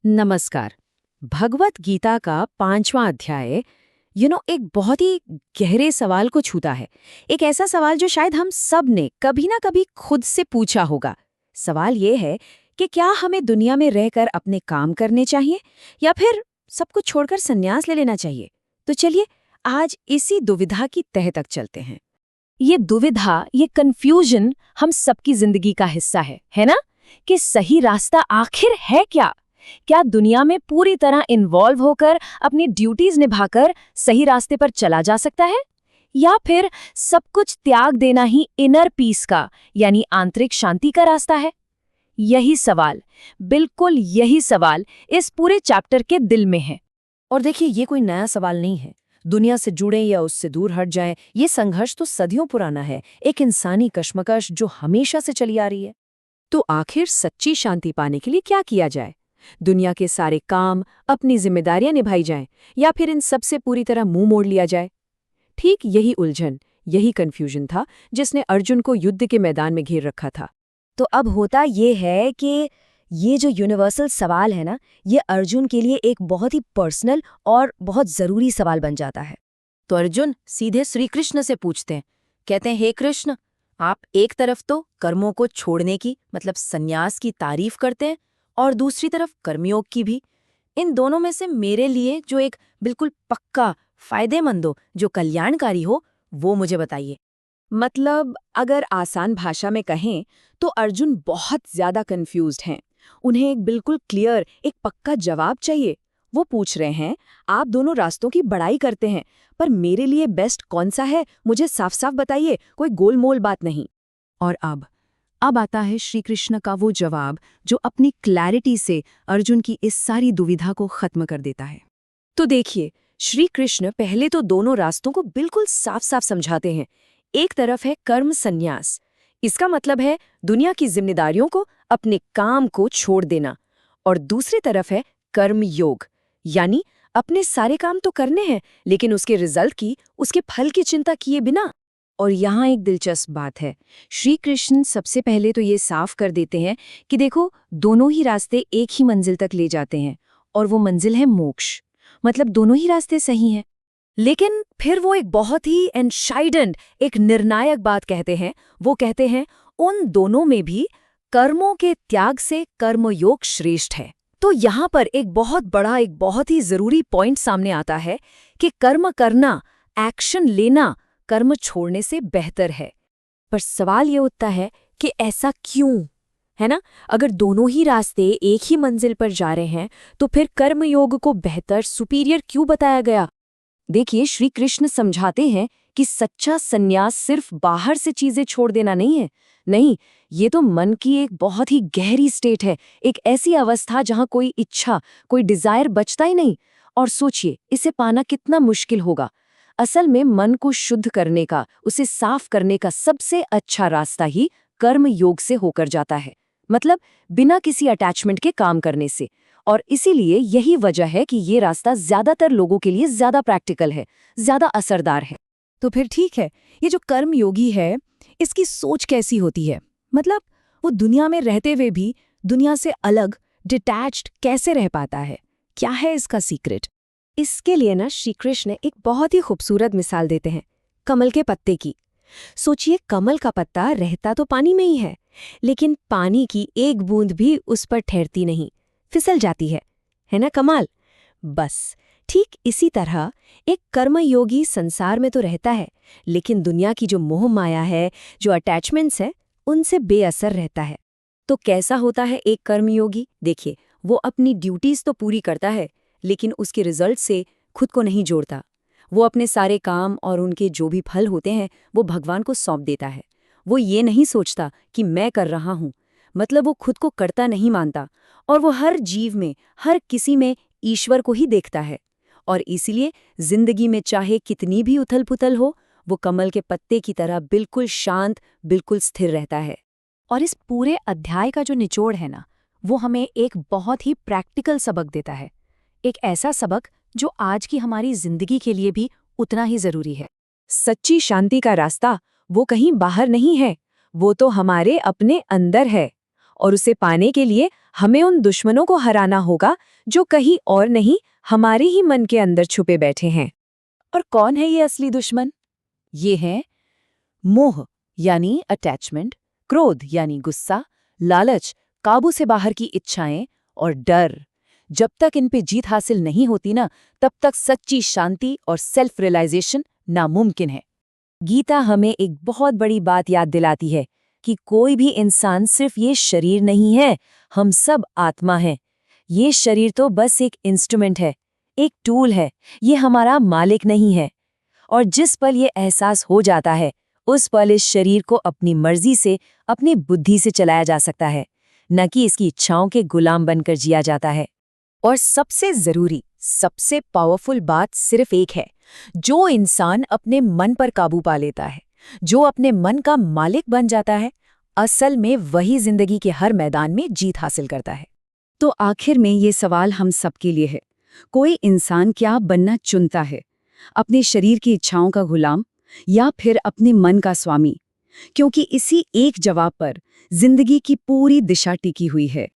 नमस्कार। भगवत गीता का 5वां अध्याय एक बहुत ही गहरे सवाल को छूता है। एक ऐसा सवाल जो शायद हम सब ने कभी ना कभी खुद से पूछा होगा। सवाल ये है कि क्या हमें दुनिया में रहकर अपने काम करने चाहिए या फिर सब कुछ छोड़कर संन्यास ले लेना चाहिए। तो चलिए आज इसी दुविधा की तह तक चलते हैं। ये दुविधा, ये कंफ्यूजन हम सबकी जिंदगी का हिस्सा है ना? कि सही रास्ता आखिर है क्या? क्या दुनिया में पूरी तरह इन्वॉल्व होकर अपनी ड्यूटीज निभाकर सही रास्ते पर चला जा सकता है, या फिर सब कुछ त्याग देना ही इनर पीस का यानी आंतरिक शांति का रास्ता है? यही सवाल, बिल्कुल यही सवाल इस पूरे चैप्टर के दिल में है। और देखिए ये कोई नया सवाल नहीं है। दुनिया से जुड़े या उससे दूर हट जाएं, ये संघर्ष तो सदियों पुराना है। एक इंसानी कश्मकश जो हमेशा से चली आ रही है। तो आखिर सच्ची शांति पाने के लिए क्या किया जाए? दुनिया के सारे काम, अपनी जिम्मेदारियां निभाई जाएं या फिर इन सब से पूरी तरह मुंह मोड़ लिया जाए? ठीक यही उलझन, यही कन्फ्यूजन था जिसने अर्जुन को युद्ध के मैदान में घेर रखा था। तो अब होता ये है कि ये जो यूनिवर्सल सवाल है ना, ये अर्जुन के लिए एक बहुत ही पर्सनल और बहुत ज़रूरी सवाल बन जाता है। तो अर्जुन सीधे श्री कृष्ण से पूछते हैं, कहते हैं, हे कृष्ण, आप एक तरफ तो कर्मों को छोड़ने की मतलब संन्यास की तारीफ करते हैं और दूसरी तरफ कर्मयोग की भी। इन दोनों में से मेरे लिए जो एक बिल्कुल पक्का, फायदेमंद हो, जो कल्याणकारी हो, वो मुझे बताइए। मतलब अगर आसान भाषा में कहें तो अर्जुन बहुत ज्यादा कंफ्यूज्ड हैं। उन्हें एक बिल्कुल क्लियर, एक पक्का जवाब चाहिए। वो पूछ रहे हैं, आप दोनों रास्तों की बड़ाई करते हैं, पर मेरे लिए बेस्ट कौन सा है मुझे साफ साफ बताइए, कोई गोलमोल बात नहीं। और अब आता है श्री कृष्ण का वो जवाब जो अपनी क्लैरिटी से अर्जुन की इस सारी दुविधा को खत्म कर देता है। तो देखिए, श्री कृष्ण पहले तो दोनों रास्तों को बिल्कुल साफ साफ समझाते हैं। एक तरफ है कर्म संन्यास। इसका मतलब है दुनिया की जिम्मेदारियों को, अपने काम को छोड़ देना। और दूसरी तरफ है कर्म योग, यानी अपने सारे काम तो करने हैं लेकिन उसके रिजल्ट की, उसके फल की चिंता किए बिना। और यहाँ एक दिलचस्प बात है। श्री कृष्ण सबसे पहले तो ये साफ कर देते हैं कि देखो, दोनों ही रास्ते एक ही मंजिल तक ले जाते हैं और वो मंजिल है मोक्ष। मतलब दोनों ही रास्ते सही हैं। लेकिन फिर वो एक बहुत ही एनशाइडेंट, एक निर्णायक बात कहते हैं। वो कहते हैं उन दोनों में भी कर्मों के त्याग से कर्मयोग श्रेष्ठ है। तो यहाँ पर एक बहुत बड़ा, एक बहुत ही जरूरी पॉइंट सामने आता है कि कर्म करना, एक्शन लेना कर्म छोड़ने से बेहतर है। पर सवाल ये उठता है कि ऐसा क्यों, है ना? अगर दोनों ही रास्ते एक ही मंजिल पर जा रहे हैं तो फिर कर्मयोग को बेहतर, सुपीरियर क्यों बताया गया? देखिए, श्री कृष्ण समझाते हैं कि सच्चा संन्यास सिर्फ बाहर से चीजें छोड़ देना नहीं है। नहीं, ये तो मन की एक बहुत ही गहरी स्टेट है, एक ऐसी अवस्था जहां कोई इच्छा, कोई डिजायर बचता ही नहीं। और सोचिए, इसे पाना कितना मुश्किल होगा। असल में मन को शुद्ध करने का, उसे साफ करने का सबसे अच्छा रास्ता ही कर्म योग से होकर जाता है। मतलब बिना किसी अटैचमेंट के काम करने से। और इसीलिए यही वजह है कि ये रास्ता ज्यादातर लोगों के लिए ज्यादा प्रैक्टिकल है, ज्यादा असरदार है। तो फिर ठीक है, ये जो कर्म योगी है, इसकी सोच कैसी होती है? मतलब वो दुनिया में रहते हुए भी दुनिया से अलग, डिटैच्ड कैसे रह पाता है? क्या है इसका सीक्रेट? इसके लिए ना श्री कृष्ण एक बहुत ही खूबसूरत मिसाल देते हैं, कमल के पत्ते की। सोचिए, कमल का पत्ता रहता तो पानी में ही है, लेकिन पानी की एक बूंद भी उस पर ठहरती नहीं, फिसल जाती है ना? कमाल। बस ठीक इसी तरह एक कर्मयोगी संसार में तो रहता है, लेकिन दुनिया की जो मोह माया है, जो अटैचमेंट्स है, उनसे बेअसर रहता है। तो कैसा होता है एक कर्मयोगी? देखिए, वो अपनी ड्यूटीज तो पूरी करता है, लेकिन उसके रिजल्ट से खुद को नहीं जोड़ता। वो अपने सारे काम और उनके जो भी फल होते हैं वो भगवान को सौंप देता है। वो ये नहीं सोचता कि मैं कर रहा हूँ, मतलब वो खुद को करता नहीं मानता। और वो हर जीव में, हर किसी में ईश्वर को ही देखता है। और इसीलिए जिंदगी में चाहे कितनी भी उथल पुथल हो, वो कमल के पत्ते की तरह बिल्कुल शांत, बिल्कुल स्थिर रहता है। और इस पूरे अध्याय का जो निचोड़ है ना, वो हमें एक बहुत ही प्रैक्टिकल सबक देता है। एक ऐसा सबक जो आज की हमारी जिंदगी के लिए भी उतना ही जरूरी है। सच्ची शांति का रास्ता वो कहीं बाहर नहीं है, वो तो हमारे अपने अंदर है। और उसे पाने के लिए हमें उन दुश्मनों को हराना होगा जो कहीं और नहीं, हमारे ही मन के अंदर छुपे बैठे हैं। और कौन है ये असली दुश्मन? ये है मोह यानी अटैचमेंट, क्रोध यानी गुस्सा, लालच, काबू से बाहर की इच्छाएं और डर। जब तक इन पे जीत हासिल नहीं होती ना, तब तक सच्ची शांति और सेल्फ रियलाइजेशन नामुमकिन है। गीता हमें एक बहुत बड़ी बात याद दिलाती है कि कोई भी इंसान सिर्फ ये शरीर नहीं है, हम सब आत्मा हैं। ये शरीर तो बस एक इंस्ट्रूमेंट है, एक टूल है, ये हमारा मालिक नहीं है। और जिस पल ये एहसास हो जाता है, उस पल इस शरीर को अपनी मर्जी से, अपनी बुद्धि से चलाया जा सकता है, न कि इसकी इच्छाओं के गुलाम बनकर जिया जाता है। और सबसे जरूरी, सबसे पावरफुल बात सिर्फ एक है, जो इंसान अपने मन पर काबू पा लेता है, जो अपने मन का मालिक बन जाता है, असल में वही जिंदगी के हर मैदान में जीत हासिल करता है। तो आखिर में ये सवाल हम सबके लिए है, कोई इंसान क्या बनना चुनता है, अपने शरीर की इच्छाओं का गुलाम या फिर अपने मन का स्वामी? क्योंकि इसी एक जवाब पर जिंदगी की पूरी दिशा टिकी हुई है।